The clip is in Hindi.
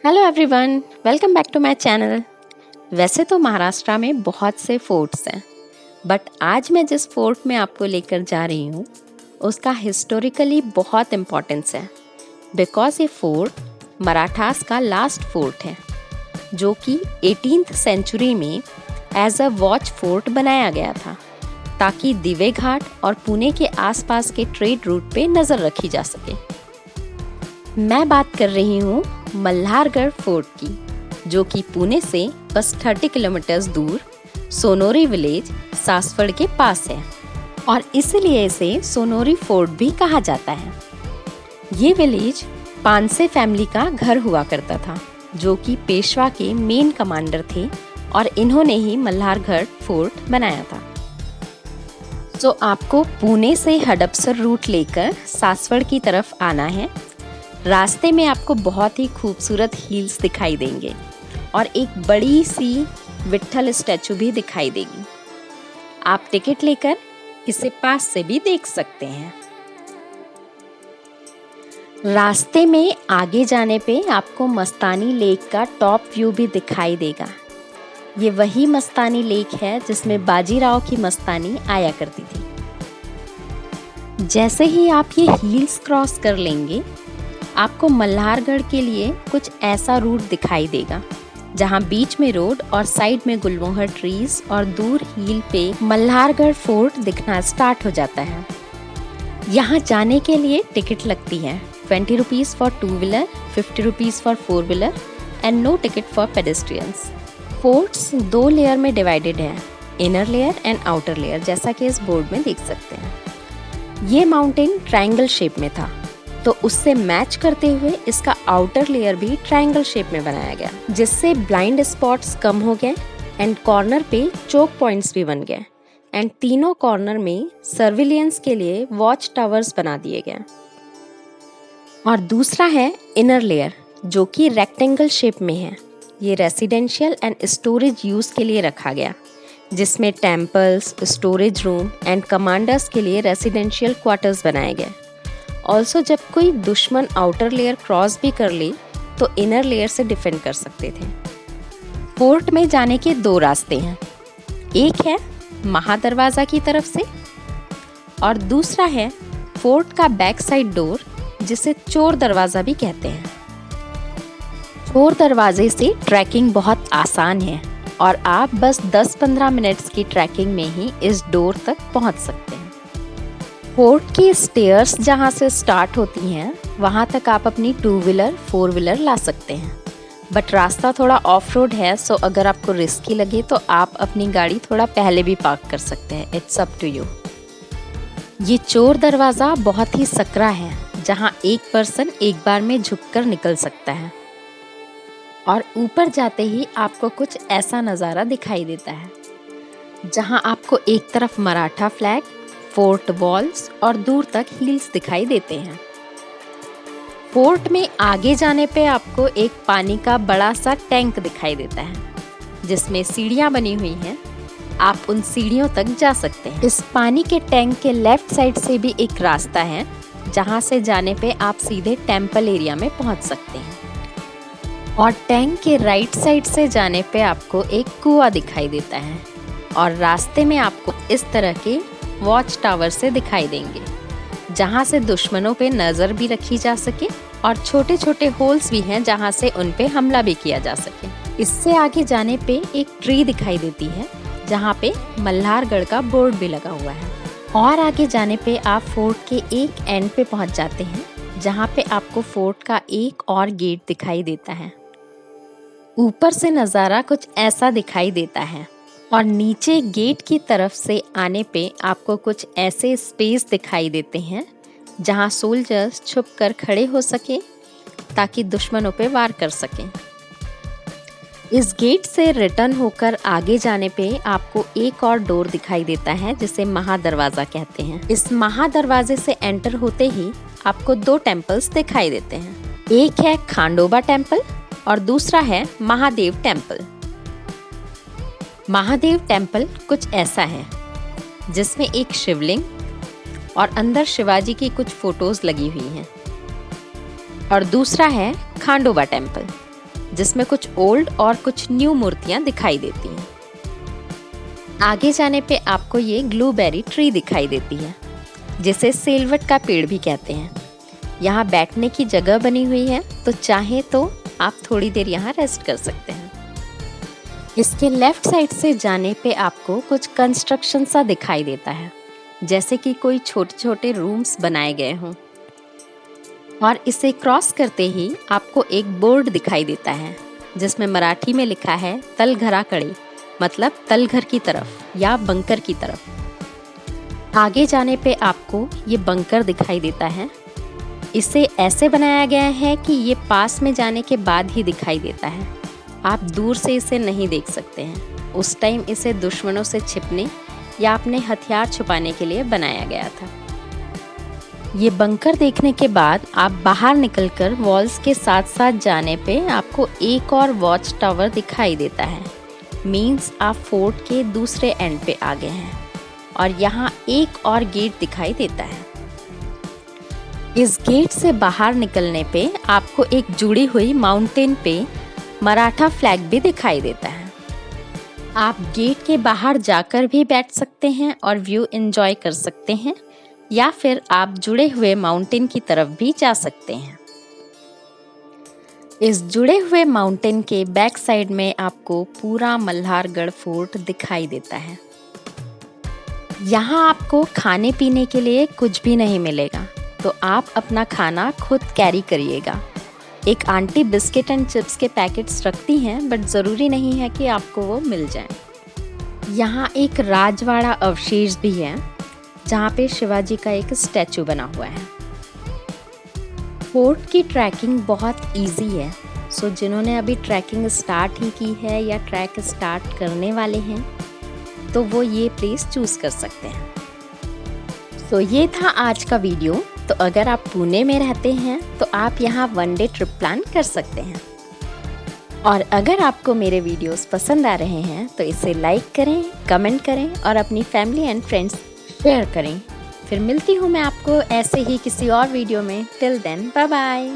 Hello everyone, welcome back to my channel. वैसे तो महाराष्ट्र में बहुत से फोर्ट्स हैं, बट आज मैं जिस फोर्ट में आपको लेकर जा रही हूँ उसका हिस्टोरिकली बहुत इम्पोर्टेंस है, बिकॉज ये फोर्ट मराठास का लास्ट फोर्ट है जो कि 18th सेंचुरी में एज अ वॉच फोर्ट बनाया गया था ताकि दिवे घाट और पुणे के आसपास के ट्रेड रूट पे नज़र रखी जा सके। मैं बात कर रही हूँ मल्हारगढ़ फोर्ट की, जो कि पुणे से बस 30 किलोमीटर्स दूर सोनोरी विलेज सासवड़ के पास है और इसलिए इसे सोनोरी फोर्ट भी कहा जाता है। ये विलेज पानसे फैमिली का घर हुआ करता था, जो कि पेशवा के मेन कमांडर थे और इन्होंने ही मल्हारगढ़ फोर्ट बनाया था। तो आपको पुणे से हडपसर रूट लेकर सासवड़ की तरफ आना है। रास्ते में आपको बहुत ही खूबसूरत हिल्स दिखाई देंगे और एक बड़ी सी विट्ठल स्टैचू भी दिखाई देगी। आप टिकट लेकर इसे पास से भी देख सकते हैं। रास्ते में आगे जाने पे आपको मस्तानी लेक का टॉप व्यू भी दिखाई देगा। ये वही मस्तानी लेक है जिसमें बाजीराव की मस्तानी आया करती थी। जैसे ही आप ये हिल्स क्रॉस कर लेंगे, आपको मल्हारगढ़ के लिए कुछ ऐसा रूट दिखाई देगा जहां बीच में रोड और साइड में गुलमोहर ट्रीज और दूर हिल पे मल्हारगढ़ फोर्ट दिखना स्टार्ट हो जाता है। यहां जाने के लिए टिकट लगती है 20 rupees for 2 wheeler, 50 rupees for 4 wheeler and no ticket for pedestrians. Forts 2 layer में डिवाइडेड है, inner layer and outer layer, जैसा कि इस बोर्ड में देख सकते हैं। ये माउंटेन ट्रायंगल शेप में था, तो उससे मैच करते हुए इसका आउटर लेयर भी ट्रायंगल शेप में बनाया गया, जिससे ब्लाइंड स्पॉट्स कम हो गए एंड कॉर्नर पे चोक पॉइंट्स भी बन गए एंड तीनों कॉर्नर में सर्विलियंस के लिए वॉच टावर्स बना दिए गए। और दूसरा है इनर लेयर, जो कि रेक्टेंगल शेप में है। ये रेसिडेंशियल एंड स्टोरेज यूज के लिए रखा गया, जिसमें temples, storage room and commanders के लिए रेसिडेंशियल क्वार्टर्स बनाए गए। ऑल्सो जब कोई दुश्मन आउटर लेयर क्रॉस भी कर ले तो इनर लेयर से डिफेंड कर सकते थे। फोर्ट में जाने के 2 रास्ते हैं, एक है महादरवाजा की तरफ से और दूसरा है फोर्ट का बैक साइड डोर, जिसे चोर दरवाजा भी कहते हैं। चोर दरवाजे से ट्रैकिंग बहुत आसान है और आप बस 10-15 मिनट्स की ट्रैकिंग में ही इस डोर तक पहुंच सकते हैं। फोर्ट की स्टेयर्स जहां से स्टार्ट होती हैं वहां तक आप अपनी 2 व्हीलर 4 व्हीलर ला सकते हैं, बट रास्ता थोड़ा ऑफ रोड है, सो अगर आपको रिस्की लगे तो आप अपनी गाड़ी थोड़ा पहले भी पार्क कर सकते हैं। It's up to you. ये चोर दरवाज़ा बहुत ही सकरा है, जहां एक पर्सन एक बार में झुककर निकल सकता है और ऊपर जाते ही आपको कुछ ऐसा नज़ारा दिखाई देता है जहां आपको एक तरफ मराठा फ्लैग, फोर्ट वॉल्स और दूर तक हिल्स दिखाई देते हैं। फोर्ट में आगे जाने पे आपको एक पानी का बड़ा सा टैंक दिखाई देता है, जिसमें सीढ़ियां बनी हुई हैं। आप उन सीढ़ियों तक जा सकते हैं। इस पानी के टैंक के लेफ्ट साइड से भी एक रास्ता है, जहां से जाने पे आप सीधे टेम्पल एरिया में पहुंच सकते हैं। और टैंक के राइट साइड से जाने पे आपको एक कुआं दिखाई देता है और रास्ते में आपको इस तरह के वॉच टावर से दिखाई देंगे, जहां से दुश्मनों पे नज़र भी रखी जा सके और छोटे छोटे होल्स भी हैं जहां से उन पे हमला भी किया जा सके। इससे आगे जाने पे एक ट्री दिखाई देती है जहां पे मल्हारगढ़ का बोर्ड भी लगा हुआ है। और आगे जाने पे आप फोर्ट के एक एंड पे पहुंच जाते हैं, जहां पे आपको फोर्ट का एक और गेट दिखाई देता है। ऊपर से नज़ारा कुछ ऐसा दिखाई देता है और नीचे गेट की तरफ से आने पे आपको कुछ ऐसे स्पेस दिखाई देते हैं जहां सोल्जर्स छुपकर खड़े हो सके ताकि दुश्मनों पे वार कर सकें। इस गेट से रिटर्न होकर आगे जाने पे आपको एक और डोर दिखाई देता है, जिसे महादरवाजा कहते हैं। इस महादरवाजे से एंटर होते ही आपको 2 टेम्पल्स दिखाई देते हैं, एक है खांडोबा टेम्पल और दूसरा है महादेव टेम्पल। महादेव टेम्पल कुछ ऐसा है जिसमें एक शिवलिंग और अंदर शिवाजी की कुछ फोटोज लगी हुई हैं, और दूसरा है खांडोबा टेम्पल जिसमें कुछ ओल्ड और कुछ न्यू मूर्तियाँ दिखाई देती हैं। आगे जाने पे आपको ये ग्लूबेरी ट्री दिखाई देती है, जिसे सेलवट का पेड़ भी कहते हैं। यहाँ बैठने की जगह बनी हुई है, तो चाहे तो आप थोड़ी देर यहाँ रेस्ट कर सकते हैं। इसके लेफ्ट साइड से जाने पे आपको कुछ कंस्ट्रक्शन सा दिखाई देता है, जैसे कि कोई छोटे छोटे रूम्स बनाए गए हों। और इसे क्रॉस करते ही आपको एक बोर्ड दिखाई देता है, जिसमें मराठी में लिखा है तलघराकडे, मतलब तलघर की तरफ या बंकर की तरफ। आगे जाने पे आपको ये बंकर दिखाई देता है। इसे ऐसे बनाया गया है कि ये पास में जाने के बाद ही दिखाई देता है। आप दूर से इसे नहीं देख सकते हैं। उस टाइम इसे दुश्मनों से छिपने या अपने हथियार छुपाने के लिए बनाया गया था। ये बंकर देखने के बाद आप बाहर निकलकर वॉल्स के साथ साथ जाने पे आपको एक और वॉच टावर दिखाई देता है। मीन्स आप फोर्ट के दूसरे एंड पे आ गए हैं और यहाँ एक और गेट दिखाई देता है। इस गेट से बाहर निकलने पे आपको एक जुड़ी हुई माउंटेन पे मराठा फ्लैग भी दिखाई देता है। आप गेट के बाहर जाकर भी बैठ सकते हैं और व्यू एंजॉय कर सकते हैं, या फिर आप जुड़े हुए माउंटेन की तरफ भी जा सकते हैं। इस जुड़े हुए माउंटेन के बैक साइड में आपको पूरा मल्हारगढ़ फोर्ट दिखाई देता है। यहाँ आपको खाने पीने के लिए कुछ भी नहीं मिलेगा, तो आप अपना खाना खुद कैरी करिएगा। एक आंटी बिस्किट एंड चिप्स के पैकेट्स रखती हैं, बट ज़रूरी नहीं है कि आपको वो मिल जाए। यहाँ एक राजवाड़ा अवशेष भी है, जहाँ पे शिवाजी का एक स्टैचू बना हुआ है। फोर्ट की ट्रैकिंग बहुत इजी है, सो जिन्होंने अभी ट्रैकिंग स्टार्ट ही की है या ट्रैक स्टार्ट करने वाले हैं, तो वो ये प्लेस चूज़ कर सकते हैं। सो ये था आज का वीडियो। तो अगर आप पुणे में रहते हैं तो आप यहाँ वन डे ट्रिप प्लान कर सकते हैं। और अगर आपको मेरे वीडियोस पसंद आ रहे हैं तो इसे लाइक करें, कमेंट करें और अपनी फैमिली एंड फ्रेंड्स शेयर करें। फिर मिलती हूँ मैं आपको ऐसे ही किसी और वीडियो में। Till then, bye bye.